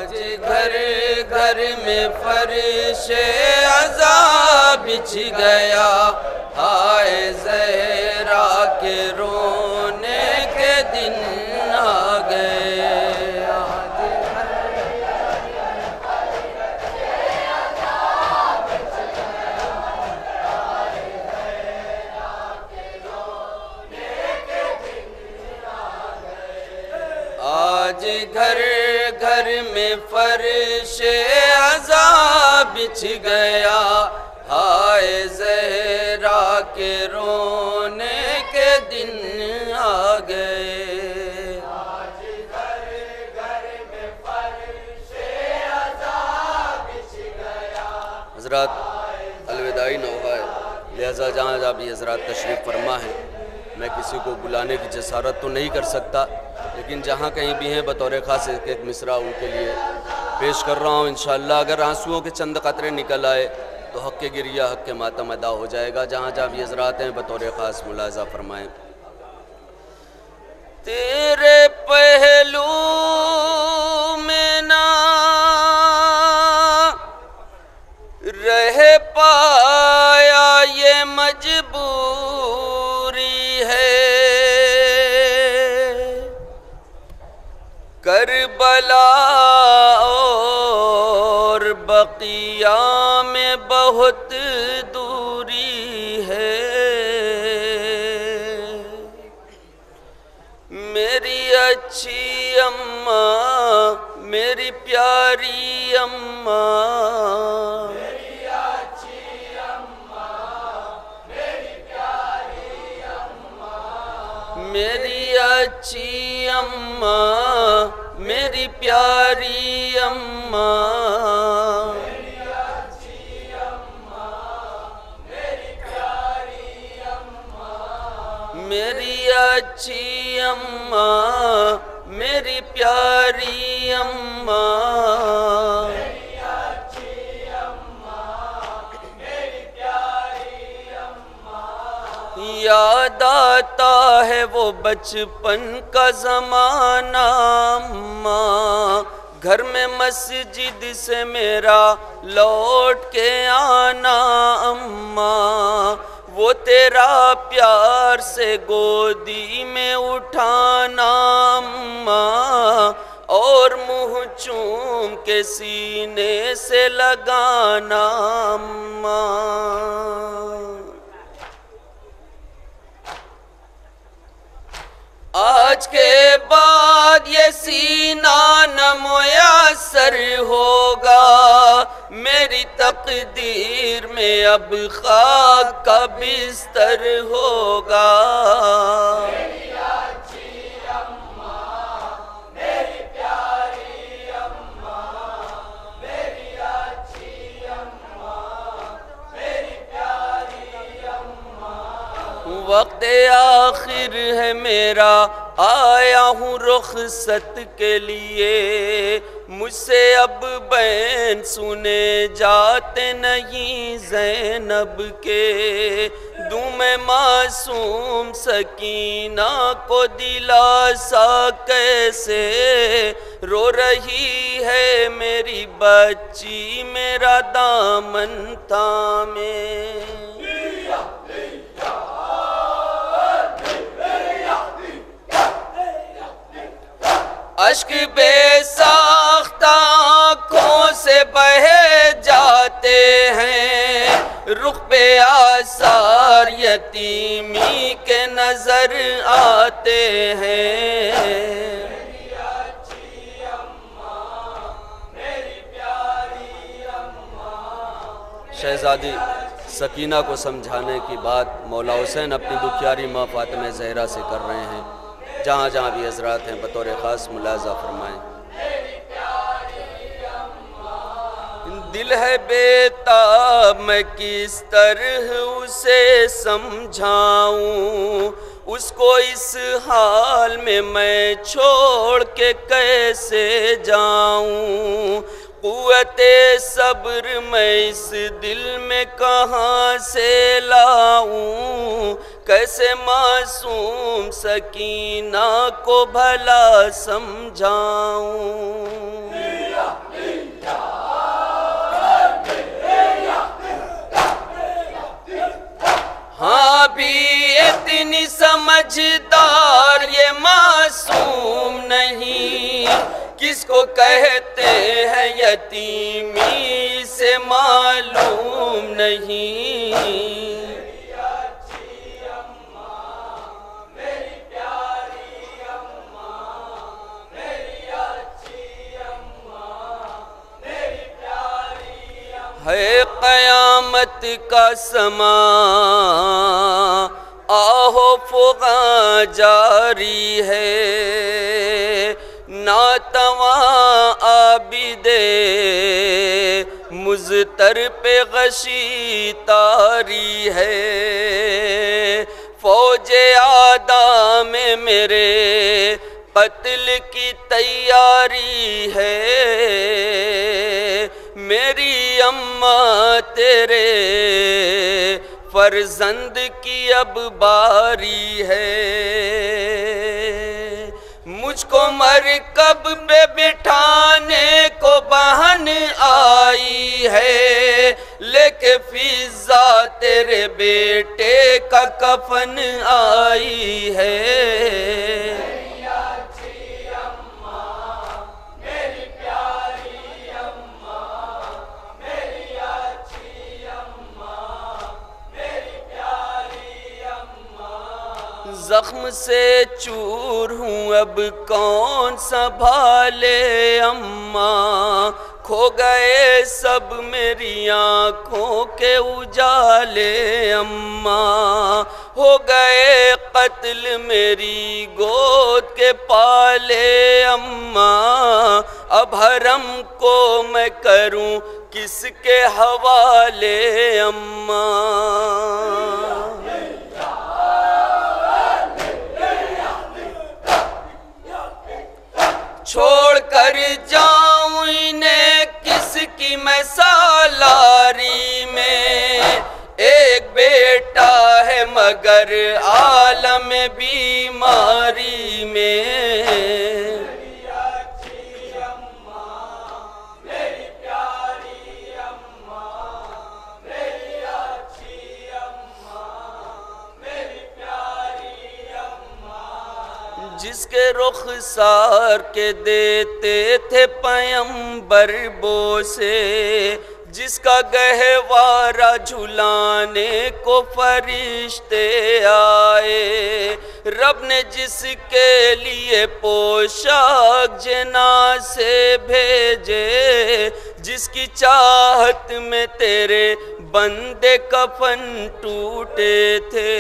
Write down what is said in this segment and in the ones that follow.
آج گھر گھر میں فرش عزا بچھ گیا، ہائے زہرا کے رونے کے دن آ گئے۔ آج گھر گھر میں فرش عزا بچھ گیا، ہائے زہرا کے رونے کے دن آ گئے۔ آج گھر گھر میں فرش عزا بچھ گیا۔ حضرات الوداعی نوحہ ہے، لہٰذا جہاں جہاں بھی حضرات تشریف فرما ہے، میں کسی کو بلانے کی جسارت تو نہیں کر سکتا، لیکن جہاں کہیں بھی ہیں بطور خاص ایک مصرع ان کے لیے پیش کر رہا ہوں۔ انشاءاللہ اگر آنسوؤں کے چند قطرے نکل آئے تو حق کے گریہ حق کے ماتم ادا ہو جائے گا۔ جہاں جہاں بھی حضرات ہیں بطور خاص ملاحظہ فرمائیں۔ تیرے پہلو میں نہ رہ پایا یہ مجبوری ہے، کربلا اور بقیہ میں بہت دوری ہے۔ میری اچھی اماں، میری پیاری اماں، میری اچھی اماں، میری پیاری اماں، میری اچھی اماں، میری پیاری اماں، میری اچھی اماں، میری پیاری اماں، میری اچھی اماں، میری پیاری اماں، میری اچھی اماں، میری پیاری اماں۔ یاد آتا ہے وہ بچپن کا زمانہ اماں، گھر میں مسجد سے میرا لوٹ کے آنا اماں، وہ تیرا پیار سے گودی میں اٹھانا اماں، اور منہ چوم کے سینے سے لگانا اماں۔ آج کے بعد یہ سینہ نہ میسر ہوگا، میری تقدیر میں اب خاک کا بستر ہوگا۔ میری اچھی اماں، میری پیاری اماں، میری اچھی اماں، میری پیاری اماں۔ وقت آخر ہے میرا، آیا ہوں رخصت کے لیے، مجھ سے اب بین سنے جاتے نہیں زینب کے، دوں میں معصوم سکینہ کو دلاسا کیسے، رو رہی ہے میری بچی میرا دامن تھامے۔ اشک بے ساختہ آنکھوں سے بہے جاتے ہیں، رخ پہ آثار یتیمی کے نظر آتے ہیں۔ میری اچھی اماں، میری پیاری اماں۔ شہزادی سکینہ کو سمجھانے کی بات مولا حسین اپنی دکھیاری ماں فاطمہ زہرا سے کر رہے ہیں۔ جہاں جہاں بھی حضرات ہیں بطور خاص ملاحظہ فرمائیں۔ دل ہے بے تاب میں کس طرح اسے سمجھاؤں، اس کو اس حال میں چھوڑ کے کیسے جاؤں، قوت صبر میں اس دل میں کہاں سے لاؤں، کیسے معصوم سکینہ کو بھلا سمجھاؤں۔ سمجھدار یہ معصوم نہیں، کس کو کہتے ہیں یتیمی سے معلوم نہیں۔ ہے قیامت کا سما آہو فغاں جاری ہے، ناتواں عابد مضطر پہ غشی تاری ہے، فوج اعداء میں میرے قتل کی تیاری ہے، میری اماں تیرے فرزند کی اب باری ہے، مجھ کو مرکب پہ بٹھانے کو بہن آئی ہے، لے کے فضا تیرے بیٹے کا کفن آئی ہے۔ زخم سے چور ہوں اب کون سنبھالے اماں، کھو گئے سب میری آنکھوں کے اجالے اماں، ہو گئے قتل میری گود کے پالے اماں، اب حرم کو میں کروں کس کے حوالے اماں۔ چھوڑ کر جاؤں انہیں کس کی میں سالاری میں، ایک بیٹا ہے مگر عالم بیماری میں۔ جس کے رخسار کے دیتے تھے پیمبر بوسے، جس کا گہوارہ جھلانے کو فرشتے آئے، رب نے جس کے لیے پوشاک جنا سے بھیجے، جس کی چاہت میں تیرے بندے کفن ٹوٹے تھے،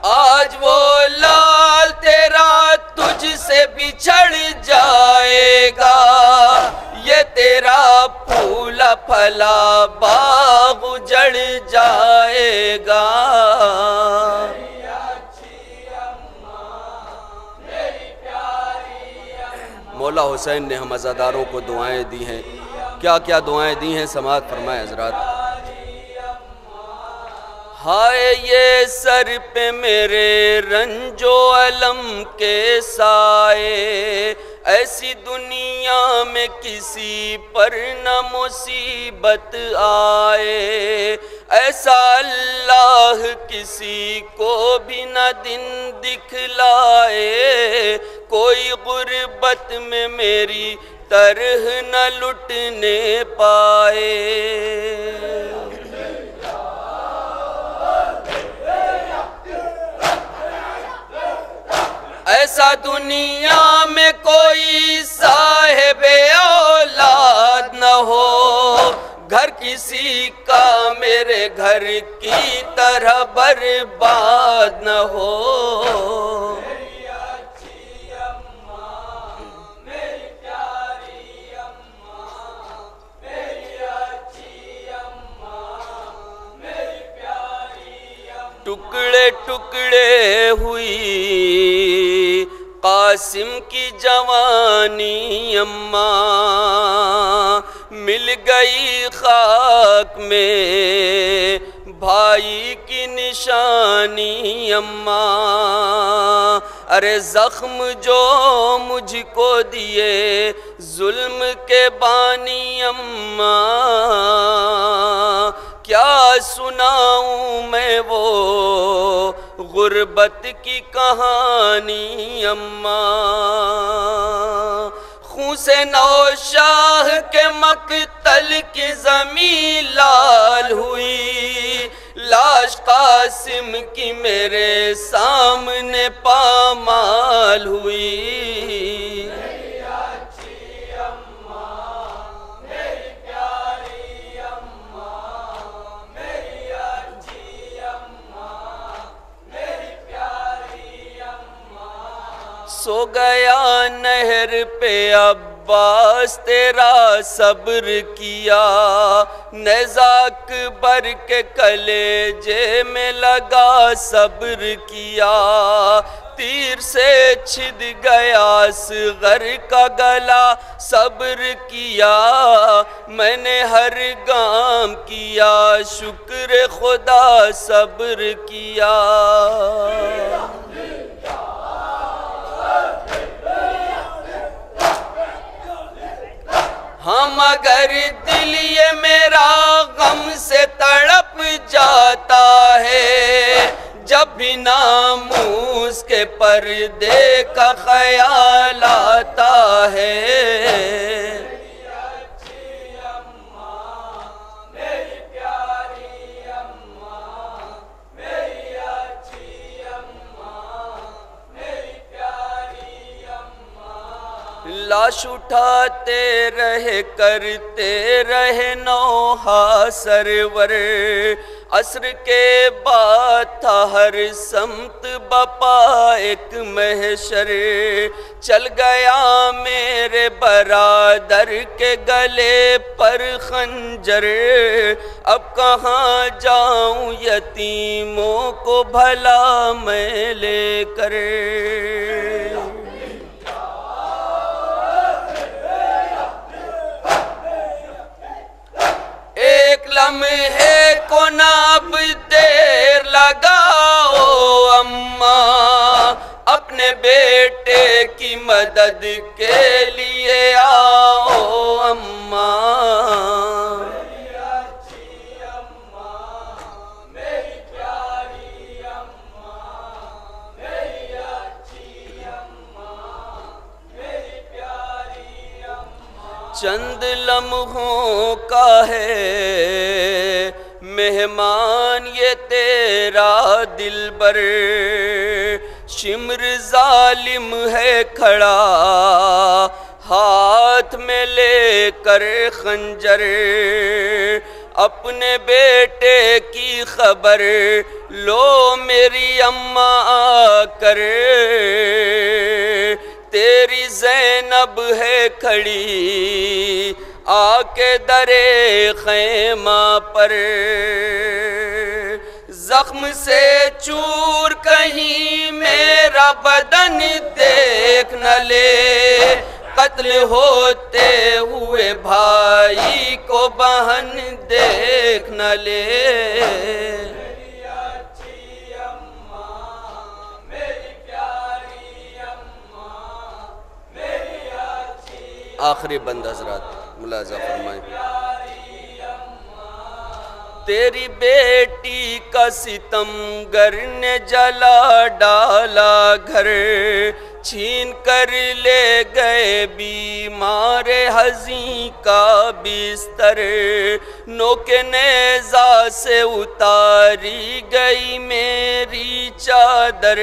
آج وہ لال تیرا تجھ سے بچھڑ جائے گا، یہ تیرا پھولا پھلا باغ اجڑ جائے گا۔ مولا حسین نے ہم عزاداروں کو دعائیں دی ہیں، کیا کیا دعائیں دی ہیں سماعت فرمائے حضرات۔ ہائے یہ سر پہ میرے رنج و علم کے سائے، ایسی دنیا میں کسی پر نہ مصیبت آئے، ایسا اللہ کسی کو بھی نہ دن دکھلائے، کوئی غربت میں میری طرح نہ لٹنے پائے۔ ایسا دنیا میں کوئی صاحب اولاد نہ ہو، گھر کسی کا میرے گھر کی طرح برباد نہ ہو۔ ٹکڑے ٹکڑے ہوئی قاسم کی جوانی اماں، مل گئی خاک میں بھائی کی نشانی اماں، ارے زخم جو مجھ کو دیے ظلم کے بانی اماں، کیا سناؤں میں وہ غربت کی کہانی اماں، خون سے نوشاہ کے مقتل کی زمین لال ہوئی، لاش قاسم کی میرے سامنے پامال ہوئی، سو گیا نہر پہ عباس تیرا صبر کیا، نیزہ اکبر کے کلیجے میں لگا صبر کیا، تیر سے چھد گیا اصغر کا گلا صبر کیا، میں نے ہر گام کیا شکر خدا صبر کیا، ہم اگر دل یہ میرا غم سے تڑپ جاتا ہے، جب بھی ناموس کے پردے کا خیال آتا ہے، لاش اٹھاتے رہے کرتے رہے نوحہ سرور، عصر کے بعد تھا ہر سمت بپا ایک محشر، چل گیا میرے برادر کے گلے پر خنجر، اب کہاں جاؤں یتیموں کو بھلا میں لے کر، ایک لمحے کو نہ اب دیر لگاؤ اماں، اپنے بیٹے کی مدد کے لیے آؤ اماں، چند لمحوں کا ہے مہمان یہ تیرا دلبر، شمر ظالم ہے کھڑا ہاتھ میں لے کر خنجر، اپنے بیٹے کی خبر لو میری اماں آ کر، تیری زینب ہے کھڑی آ کے درے خیمہ پر، زخم سے چور کہیں میرا بدن دیکھ نہ لے، قتل ہوتے ہوئے بھائی کو بہن دیکھ نہ لے، آخری بند حضرات ملاحظہ فرمائیں، تیری بیٹی کا ستمگر نے جلا ڈالا گھر، چھین کر لے گئے بیمار حزین کا بستر، نوک نیزہ سے اتاری گئی میری چادر،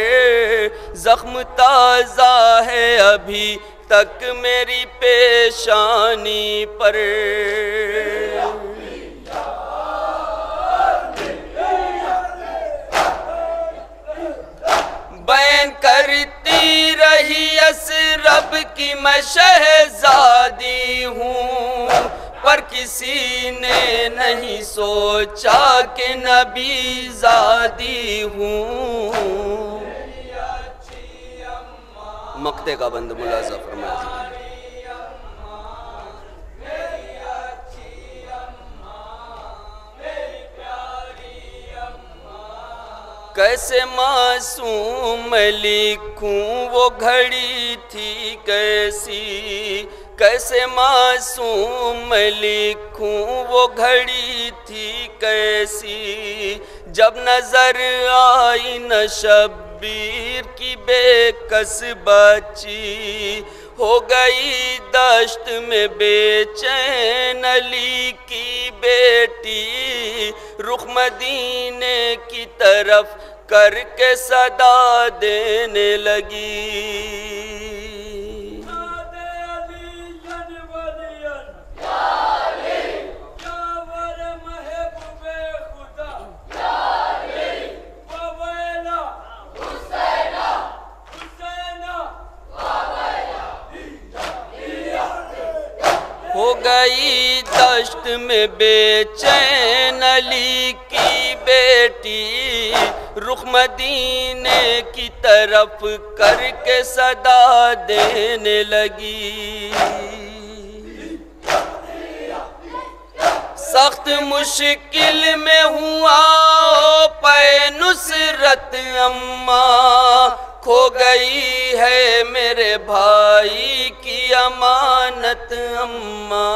زخم تازہ ہے ابھی تک میری پیشانی پر، بیان کرتی رہی اسرب کی میں شہزادی ہوں، پر کسی نے نہیں سوچا کہ نبی زادی ہوں، مقطع کا بند ملاحظہ فرمائے، کیسے معصوم میں لکھوں وہ گھڑی تھی کیسی، کیسے معصوم میں لکھوں وہ گھڑی تھی کیسی، جب نظر آئی نہ شبیر کی بے کس بچی، ہو گئی دشت میں بے چین علی کی بیٹی، رخ مدینے کی طرف کر کے صدا دینے لگی۔ ہو گئی دشت میں بے چین علی کی بیٹی، رخ مدینے کی طرف کر کے صدا دینے لگی۔ سخت مشکل میں ہوا پے نصرت اماں، کھو گئی ہے میرے بھائی کی امانت اماں۔